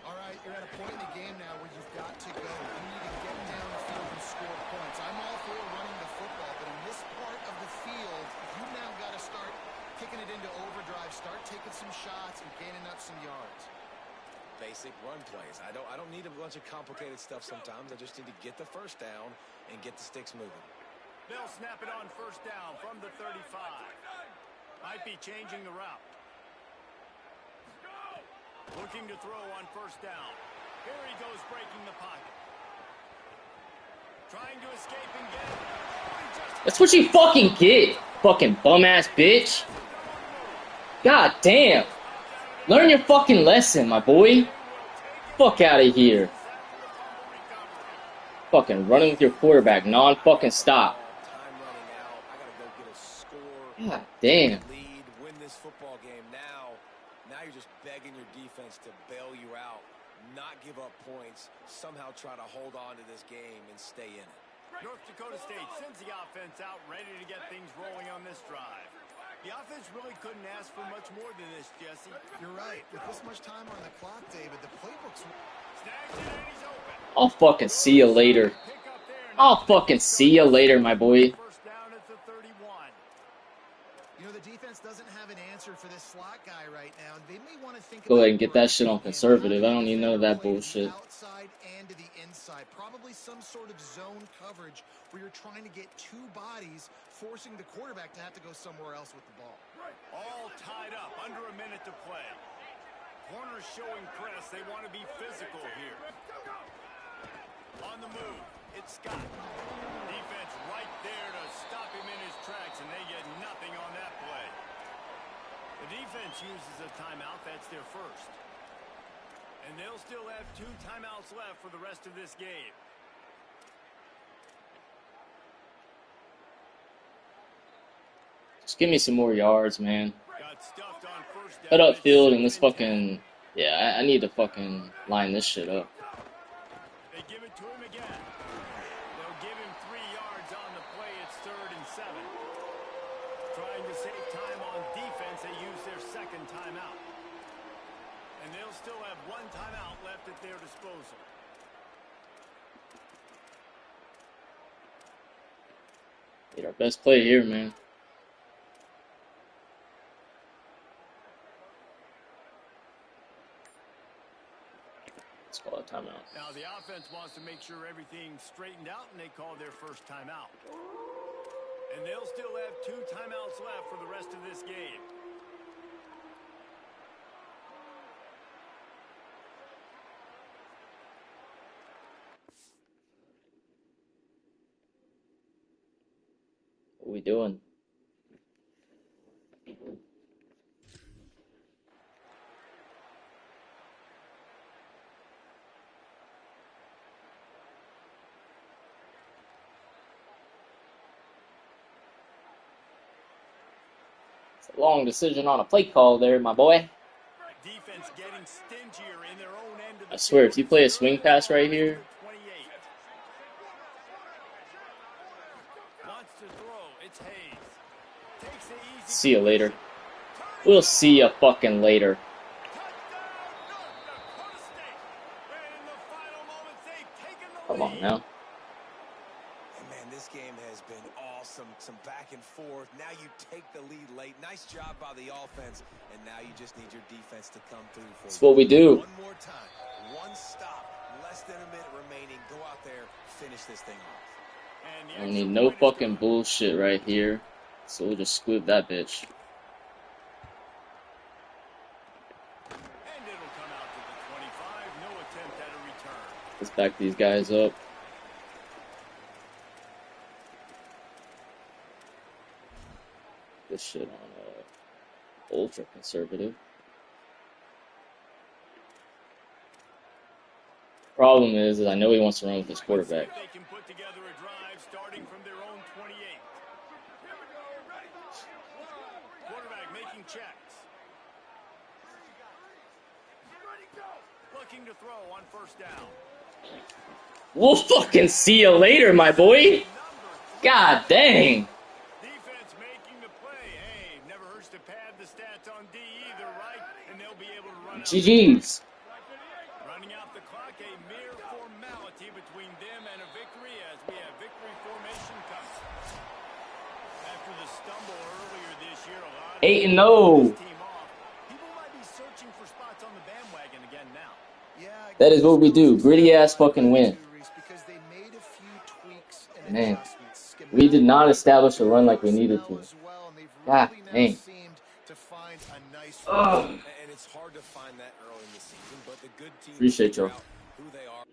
All right, you're at a point in the game now where you've got to go. You need to get down the field and score points. I'm all for running the football, but in this part of the field, you've now got to start kicking it into overdrive, start taking some shots and gaining up some yards. Basic run plays. I don't need a bunch of complicated stuff sometimes. I just need to get the first down and get the sticks moving. They'll snap it on 1st down from the 35. Might be changing the route. Looking to throw on 1st down. Here he goes, breaking the pocket. Trying to escape and get it. Oh, That's what you fucking get, fucking bum-ass bitch. God damn. Learn your fucking lesson, my boy. Fuck out of here. Fucking running with your quarterback, non-fucking stop. Time running out. I gotta go get a score. God damn. Lead, win this football game now. Now you're just begging your defense to bail you out, not give up points, somehow try to hold on to this game and stay in it. North Dakota State sends the offense out, ready to get things rolling on this drive. The offense really couldn't ask for much more than this, Jesse. You're right. With this much time on the clock, David, the playbook's... Snags it and he's open. I'll fucking see you later. Pick up there. I'll fucking see you later, my boy. 1st down at the 31. You know, the defense doesn't have an answer for this slot guy right now. They may want to think Go about ahead and get that shit on conservative. I don't need none of that bullshit. Outside and to the inside. Probably some sort of zone coverage where you're trying to get two bodies, forcing the quarterback to have to go somewhere else with the ball. All tied up, under a minute to play. Corners showing press. They want to be physical here. On the move, it's Scott. Defense right there to stop him in his tracks, and they get nothing on that play. The defense uses a timeout. That's their first. And they'll still have 2 timeouts left for the rest of this game. Just give me some more yards, man. Got stuffed on 1st down. Head upfield and this fucking... Yeah, I need to fucking line this shit up. They give it to him again. They'll give him 3 yards on the play. It's 3rd and 7. Trying to save time on defense, they use their 2nd timeout. And they'll still have 1 timeout left at their disposal. Get our best play here, man. Let's call it timeout. Now the offense wants to make sure everything's straightened out, and they call their 1st timeout. And they'll still have 2 timeouts left for the rest of this game. What we doing? Long decision on a play call there, my boy. Defense getting stingier in their own end of the I swear, if field. you play a swing pass right here, Wants to throw. It's Hayes. Takes the easy see you later. We'll see you fucking later. Come on now. And man, this game has been awesome. Some back and forth. Now you take the lead late. Nice job by the offense. And now you just need your defense to come through for you. That's what we do. One more time. One stop. Less than a minute remaining. Go out there. Finish this thing off. I don't need no fucking bullshit right here. So we'll just squib that bitch. And it'll come out to the 25. No attempt at a return. Let's back these guys up. This shit on ultra conservative. Problem is I know he wants to run with his quarterback. They can put together a drive starting from their own 28. Quarterback making checks. Looking to throw on first down. We'll fucking see you later, my boy. God dang. Defense making the play. Hey, never hurts to pad the stats on D either, right? And they'll be able to run out. GG's. Running out the clock, a mere formality between them and a victory as we have victory formation coming. After the stumble earlier this year, a lot of 8-0. this team off. People might be searching for spots on the bandwagon again now. Yeah, That is what we do. Gritty ass fucking win. because they made a few tweaks and Man, adjustments. we did not establish a run like we needed to. God dang. Ugh. And it's hard to find that early in the season, but the good teams Appreciate figure y'all. out who they are.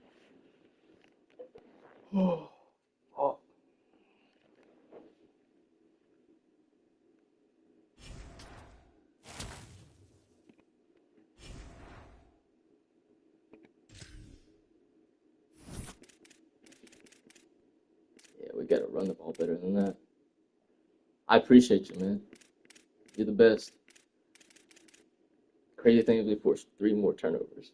Oh. Yeah, we gotta run the ball better than that. I appreciate you, man. You're the best. Crazy thing is we forced 3 more turnovers.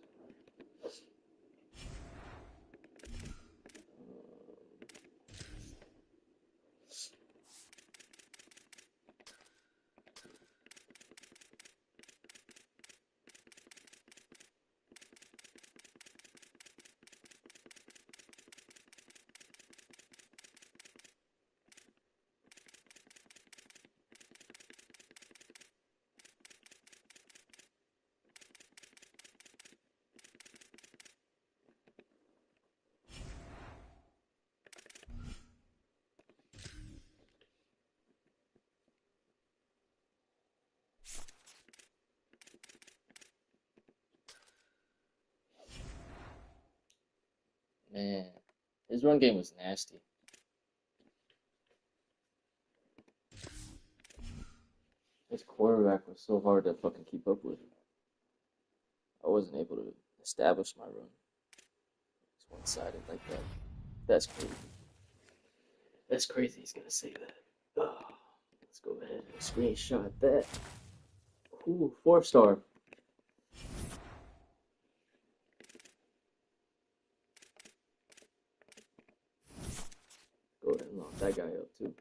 Man, his run game was nasty. His quarterback was so hard to fucking keep up with. I wasn't able to establish my run. It's one-sided like that. That's crazy. That's crazy he's gonna say that. Oh, let's go ahead and screenshot that. Ooh, 4-star. Go ahead and lock that guy up too.